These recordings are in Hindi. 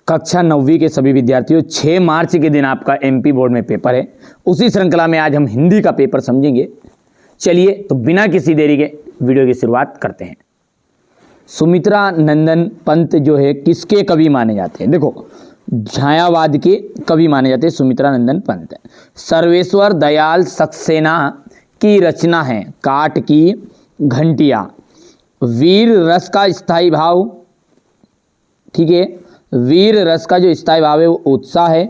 कक्षा 9वीं के सभी विद्यार्थियों, 6 मार्च के दिन आपका एमपी बोर्ड में पेपर है। उसी श्रृंखला में आज हम हिंदी का पेपर समझेंगे। चलिए तो बिना किसी देरी के वीडियो की शुरुआत करते हैं। सुमित्रा नंदन पंत जो है किसके कवि माने जाते हैं? देखो, छायावाद के कवि माने जाते हैं सुमित्रा नंदन पंत। सर्वेश्वर दयाल सक्सेना की रचना है काठ की घंटिया। वीर रस का स्थायी भाव, ठीक है, वीर रस का जो स्थायी भाव है वो उत्साह है।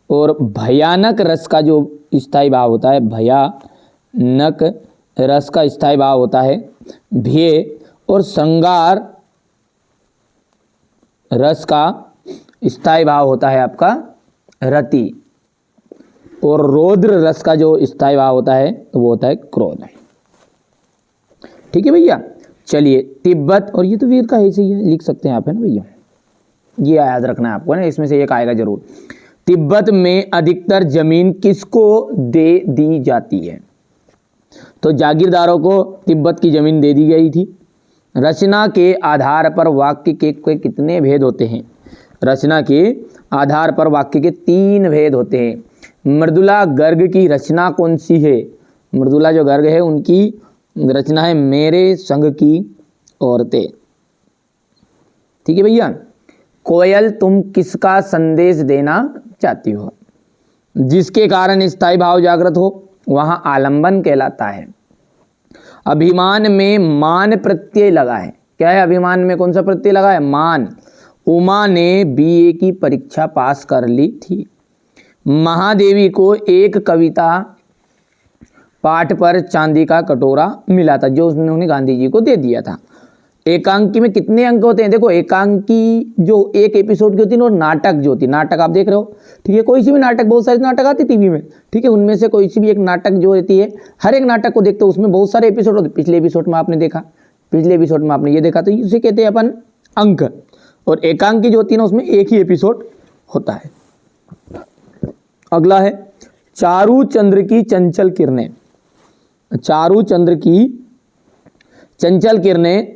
और भयानक रस का जो स्थायी भाव होता है, भयानक रस का स्थायी भाव होता है भय। और श्रृंगार रस का स्थायी भाव होता है आपका रति। और रौद्र रस का जो स्थायी भाव होता है वो होता है क्रोध। ठीक है भैया। चलिए, तिब्बत, और ये तो वीर का ऐसे ही है, लिख सकते हैं आप, है ना भैया, ये याद रखना है आपको ना, इसमें से एक आएगा जरूर। तिब्बत में अधिकतर जमीन किसको दे दी जाती है? तो जागीरदारों को तिब्बत की जमीन दे दी गई थी। रचना के आधार पर वाक्य के कितने भेद होते हैं? रचना के आधार पर वाक्य के 3 भेद होते हैं। मृदुला गर्ग की रचना कौन सी है? मृदुला जो गर्ग है उनकी रचना है मेरे संग की औरतें। ठीक है भैया। कोयल, तुम किसका संदेश देना चाहती हो? जिसके कारण स्थायी भाव जागृत हो वहां आलंबन कहलाता है। अभिमान में मान प्रत्यय लगा है। क्या है अभिमान में? कौन सा प्रत्यय लगा है? मान। उमा ने बीए की परीक्षा पास कर ली थी। महादेवी को एक कविता पाठ पर चांदी का कटोरा मिला था जो उन्होंने गांधी जी को दे दिया था। एकांकी में कितने अंक होते हैं? देखो, एकांकी जो एक एपिसोड की होती है और नाटक जो होती है, नाटक आप देख रहे हो, ठीक है, कोई सी भी नाटक, बहुत सारे नाटक आते टीवी में, ठीक है, उनमें से कोई सी भी एक नाटक जो रहती है, हर एक नाटक को देखते हो उसमें बहुत सारे एपिसोड होते हैं। पिछले एपिसोड में आपने देखा, पिछले एपिसोड में आपने ये देखा, तो इसे कहते हैं अपन अंक। और एकांकी जो होती है ना उसमें एक ही एपिसोड होता है। अगला है चारू चंद्र की चंचल किरणें। चारू चंद्र की चंचल किरणें,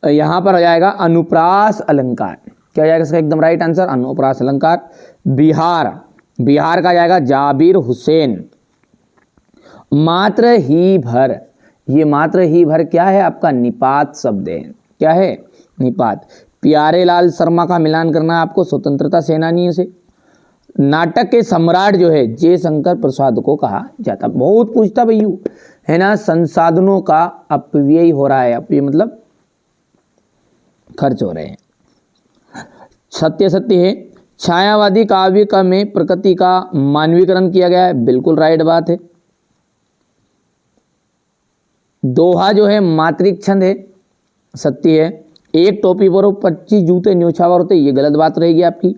यहां पर आ जाएगा अनुप्रास अलंकार। क्या जाएगा इसका एकदम राइट आंसर? अनुप्रास अलंकार। बिहार, बिहार का जाएगा जाबिर हुसैन। मात्र ही भर, ये मात्र ही भर क्या है? आपका निपात शब्द है। क्या है? निपात। प्यारेलाल शर्मा का मिलान करना है आपको स्वतंत्रता सेनानियों से। नाटक के सम्राट जो है जयशंकर प्रसाद को कहा जाता। बहुत पूछता भैया, है ना, संसाधनों का अपव्यय हो रहा है। अपव्यय मतलब खर्च हो रहे हैं। सत्य सत्य है। छायावादी काव्य का में प्रकृति का मानवीकरण किया गया है। बिल्कुल राइट बात है। दोहा जो है मातृक छंद है। सत्य है। एक टोपी पर 25 जूते न्योछावर होते, ये गलत बात रहेगी आपकी,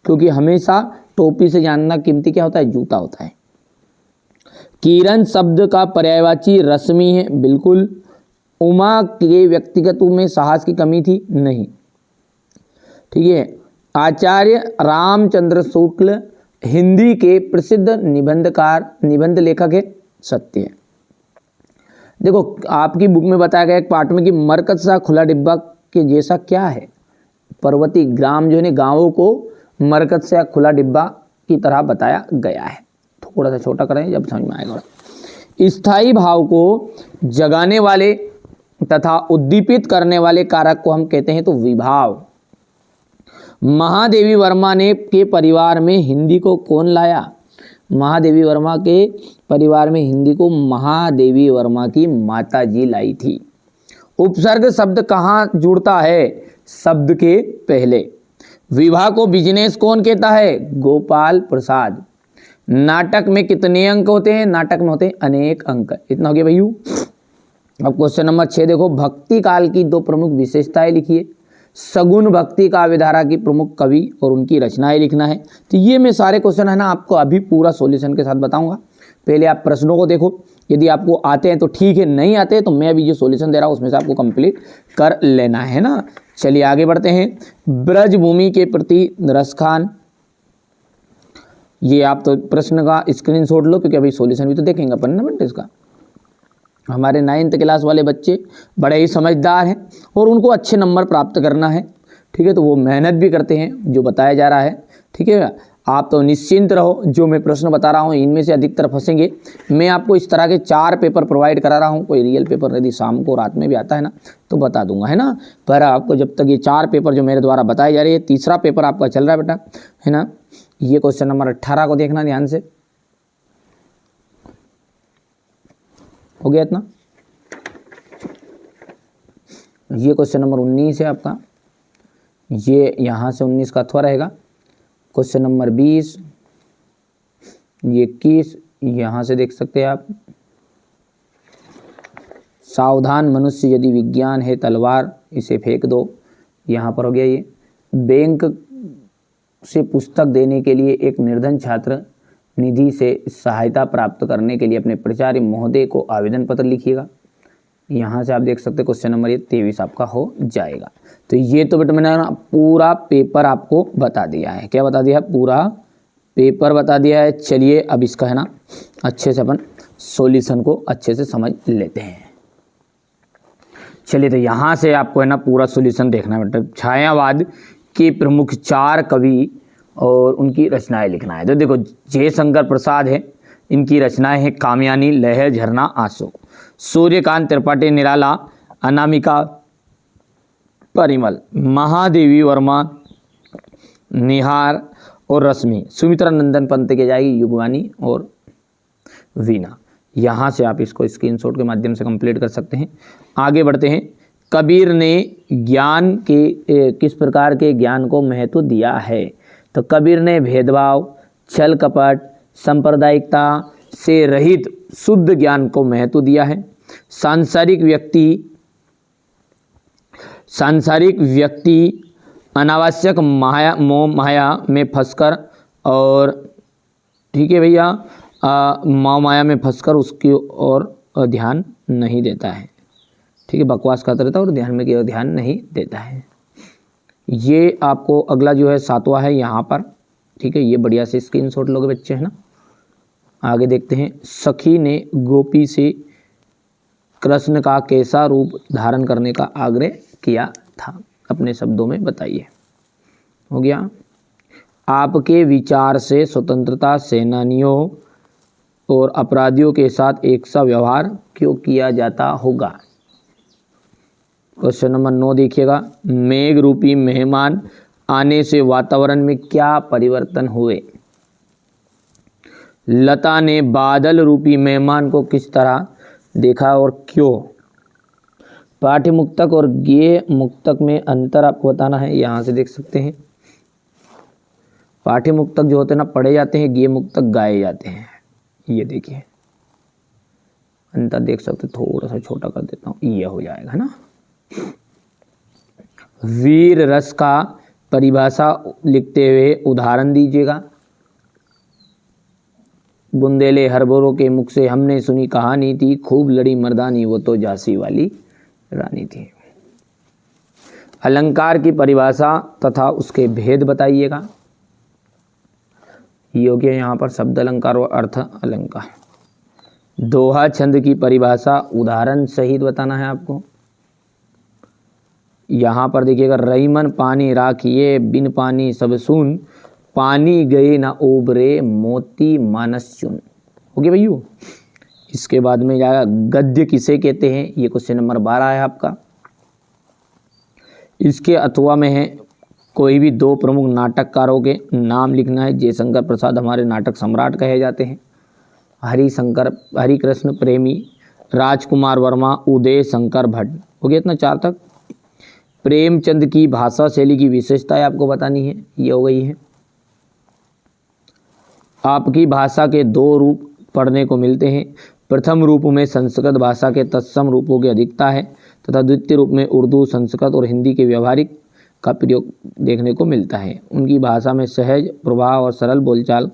क्योंकि हमेशा टोपी से जानना कीमती क्या होता है? जूता होता है। किरण शब्द का पर्यायवाची रश्मि है। बिल्कुल। उमा के व्यक्तिगत में साहस की कमी थी? नहीं। ठीक है। आचार्य रामचंद्र शुक्ल हिंदी के प्रसिद्ध निबंधकार, निबंध लेखक है। सत्य है। देखो, आपकी बुक में बताया गया एक पाठ में कि मरकत सा खुला डिब्बा के जैसा क्या है? पर्वतीय ग्राम जो है गांवों को मरकत से खुला डिब्बा की तरह बताया गया है। थोड़ा सा छोटा करें जब समझ में आएगा। स्थायी भाव को जगाने वाले तथा उद्दीपित करने वाले कारक को हम कहते हैं तो विभाव। महादेवी वर्मा ने के परिवार में हिंदी को कौन लाया? महादेवी वर्मा के परिवार में हिंदी को महादेवी वर्मा की माता जी लाई थी। उपसर्ग शब्द कहाँ जुड़ता है? शब्द के पहले। विवाह को बिजनेस कौन कहता है? गोपाल प्रसाद। नाटक में कितने अंक होते हैं? नाटक में होते हैं अनेक अंक। इतना हो गया भैया। अब क्वेश्चन नंबर 6 देखो, भक्ति काल की 2 प्रमुख विशेषताएं लिखिए। सगुण भक्ति काव्य धारा की प्रमुख कवि और उनकी रचनाएं लिखना है। तो ये मैं सारे क्वेश्चन है ना आपको अभी पूरा सॉल्यूशन के साथ बताऊंगा। पहले आप प्रश्नों को देखो, यदि आपको आते हैं तो ठीक है, नहीं आते हैं तो मैं अभी जो सॉल्यूशन दे रहा हूँ उसमें से आपको कंप्लीट कर लेना है ना। चलिए आगे बढ़ते हैं। ब्रजभूमि के प्रति रसखान, ये आप तो प्रश्न का स्क्रीनशॉट लो क्योंकि अभी सॉल्यूशन भी तो देखेंगे अपन ना बेटा इसका। हमारे 9th क्लास वाले बच्चे बड़े ही समझदार हैं और उनको अच्छे नंबर प्राप्त करना है। ठीक है, तो वो मेहनत भी करते हैं जो बताया जा रहा है। ठीक है, आप तो निश्चिंत रहो, जो मैं प्रश्न बता रहा हूँ इनमें से अधिकतर फंसेंगे। मैं आपको इस तरह के 4 पेपर प्रोवाइड करा रहा हूँ, कोई रियल पेपर यदि शाम को रात में भी आता है ना तो बता दूंगा, है ना। पर आपको जब तक ये 4 पेपर जो मेरे द्वारा बताए जा रहे हैं, तीसरा पेपर आपका चल रहा है बेटा, है ना। ये क्वेश्चन नंबर 18 को देखना ध्यान से, हो गया इतना। ये क्वेश्चन नंबर 19 है आपका, ये यहाँ से 19 का अथवा रहेगा। क्वेश्चन नंबर 20, ये 21, यहाँ से देख सकते हैं आप। सावधान मनुष्य यदि विज्ञान है तलवार इसे फेंक दो, यहाँ पर हो गया ये। बैंक से पुस्तक देने के लिए एक निर्धन छात्र निधि से सहायता प्राप्त करने के लिए अपने प्राचार्य महोदय को आवेदन पत्र लिखिएगा। यहाँ से आप देख सकते हैं क्वेश्चन नंबर ये 23 आपका हो जाएगा। तो ये तो बेटा मैंने ना पूरा पेपर आपको बता दिया है। क्या बता दिया है? पूरा पेपर बता दिया है। चलिए अब इसका है ना अच्छे से अपन सॉल्यूशन को अच्छे से समझ लेते हैं। चलिए, तो यहाँ से आपको है ना पूरा सॉल्यूशन देखना है बेटा। छायावाद के प्रमुख 4 कवि और उनकी रचनाएं लिखना है। तो देखो, जयशंकर प्रसाद है, इनकी रचनाएं हैं कामयानी, लहर, झरना, आंसू। सूर्यकांत त्रिपाठी, निराला, अनामिका, परिमल। महादेवी वर्मा, निहार और रश्मि। सुमित्रा नंदन पंत के जाएगी युगवानी और वीणा। यहाँ से आप इसको स्क्रीनशॉट के माध्यम से कंप्लीट कर सकते हैं। आगे बढ़ते हैं। कबीर ने ज्ञान के किस प्रकार के ज्ञान को महत्व दिया है? तो कबीर ने भेदभाव, छल कपट, सांप्रदायिकता से रहित शुद्ध ज्ञान को महत्व दिया है। सांसारिक व्यक्ति अनावश्यक मोह माया में फंसकर और ठीक है भैया मोह माया में फंसकर उसकी ओर ध्यान नहीं देता है। ठीक है, बकवास करता रहता है और ध्यान में केवल ध्यान नहीं देता है। ये आपको अगला जो है 7वां है यहाँ पर। ठीक है, ये बढ़िया से स्क्रीनशॉट लोगे बच्चे, है ना। आगे देखते हैं। सखी ने गोपी से कृष्ण का कैसा रूप धारण करने का आग्रह किया था? अपने शब्दों में बताइए। हो गया। आपके विचार से स्वतंत्रता सेनानियों और अपराधियों के साथ एक सा व्यवहार क्यों किया जाता होगा? क्वेश्चन नंबर 9 देखिएगा। मेघ रूपी मेहमान आने से वातावरण में क्या परिवर्तन हुए? लता ने बादल रूपी मेहमान को किस तरह देखा और क्यों? पाठ्य मुक्तक और गेय मुक्तक में अंतर आपको बताना है। यहाँ से देख सकते हैं। पाठ्य मुक्तक जो होते हैं ना पढ़े जाते हैं, गेय मुक्तक गाए जाते हैं। ये देखिए अंतर देख सकते, थोड़ा सा छोटा कर देता हूँ, ये हो जाएगा ना। वीर रस का परिभाषा लिखते हुए उदाहरण दीजिएगा। बुंदेले हरबोरों के मुख से हमने सुनी कहानी थी, खूब लड़ी मर्दानी वो तो झांसी वाली रानी थी। अलंकार की परिभाषा तथा उसके भेद बताइएगा। ये हो गया यहाँ पर शब्द अलंकार और अर्थ अलंकार। दोहा छंद की परिभाषा उदाहरण सहित बताना है आपको। यहाँ पर देखिएगा, रईमन पानी राखिए बिन पानी सब सुन, पानी गए ना ओबरे मोती मानस चुन। हो गया भैया। इसके बाद में जाएगा गद्य किसे कहते हैं? ये क्वेश्चन नंबर 12 है आपका। इसके अथवा में है कोई भी 2 प्रमुख नाटककारों के नाम लिखना है। जयशंकर प्रसाद हमारे नाटक सम्राट कहे जाते हैं। हरिकृष्ण प्रेमी, राजकुमार वर्मा, उदय शंकर भट्ट। हो गया इतना 4 तक। प्रेमचंद की भाषा शैली की विशेषताएं आपको बतानी है। ये हो गई है। आपकी भाषा के 2 रूप पढ़ने को मिलते हैं। प्रथम रूप में संस्कृत भाषा के तत्सम रूपों की अधिकता है तथा द्वितीय रूप में उर्दू, संस्कृत और हिंदी के व्यवहारिक का प्रयोग देखने को मिलता है। उनकी भाषा में सहज प्रभाव और सरल बोलचाल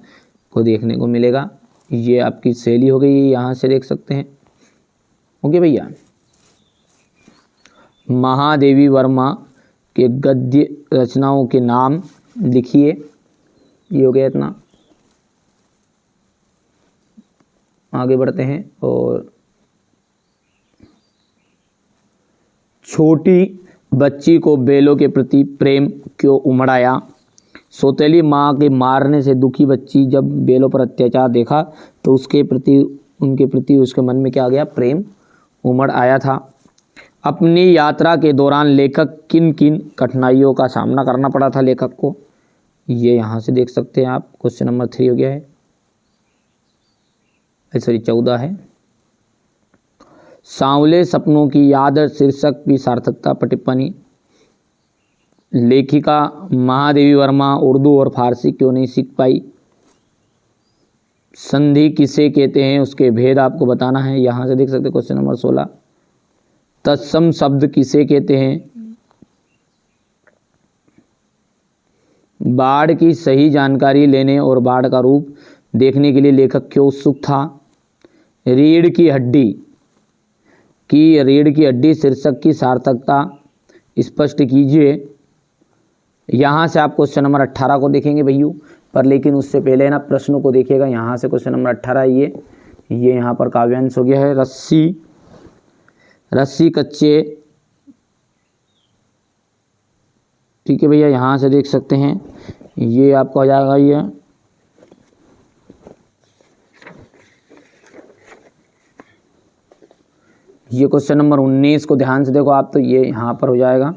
को देखने को मिलेगा। ये आपकी शैली हो गई, यहाँ से देख सकते हैं। ओके भैया। महादेवी वर्मा के गद्य रचनाओं के नाम लिखिए। ये हो गया इतना। आगे बढ़ते हैं। और छोटी बच्ची को बैलों के प्रति प्रेम क्यों उमड़ आया? सौतेली माँ के मारने से दुखी बच्ची जब बैलों पर अत्याचार देखा तो उनके प्रति उसके मन में क्या आ गया? प्रेम उमड़ आया था। अपनी यात्रा के दौरान लेखक किन किन कठिनाइयों का सामना करना पड़ा था लेखक को? ये यहाँ से देख सकते हैं आप। क्वेश्चन नंबर 3 हो गया है, सॉरी 14 है। सांवले सपनों की याद शीर्षक की सार्थकता पर टिप्पणी। लेखिका महादेवी वर्मा उर्दू और फारसी क्यों नहीं सीख पाई? संधि किसे कहते हैं, उसके भेद आपको बताना है। यहाँ से देख सकते हैं क्वेश्चन नंबर 16। तत्सम शब्द किसे कहते हैं? बाढ़ की सही जानकारी लेने और बाढ़ का रूप देखने के लिए लेखक क्यों उत्सुक था? रीढ़ की हड्डी शीर्षक की सार्थकता स्पष्ट कीजिए। यहाँ से आप क्वेश्चन नंबर 18 को देखेंगे भैया, पर लेकिन उससे पहले ना प्रश्नों को देखिएगा। यहाँ से क्वेश्चन नंबर 18 ये यहाँ पर काव्यांश हो गया है। रस्सी कच्चे, ठीक है भैया। यहाँ से देख सकते हैं ये आपका हो जाएगा ये क्वेश्चन नंबर 19 को ध्यान से देखो आप, तो ये यहाँ पर हो जाएगा।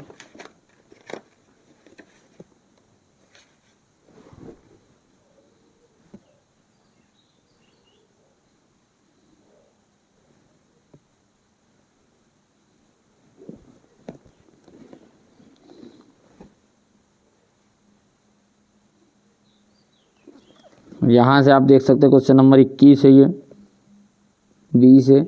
यहाँ से आप देख सकते हैं क्वेश्चन नंबर 21 है, ये 20 है।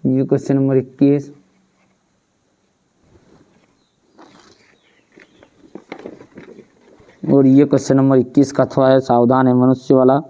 ये क्वेश्चन नंबर 21 और ये क्वेश्चन नंबर 21 का थोड़ा है, सावधान है मनुष्य वाला।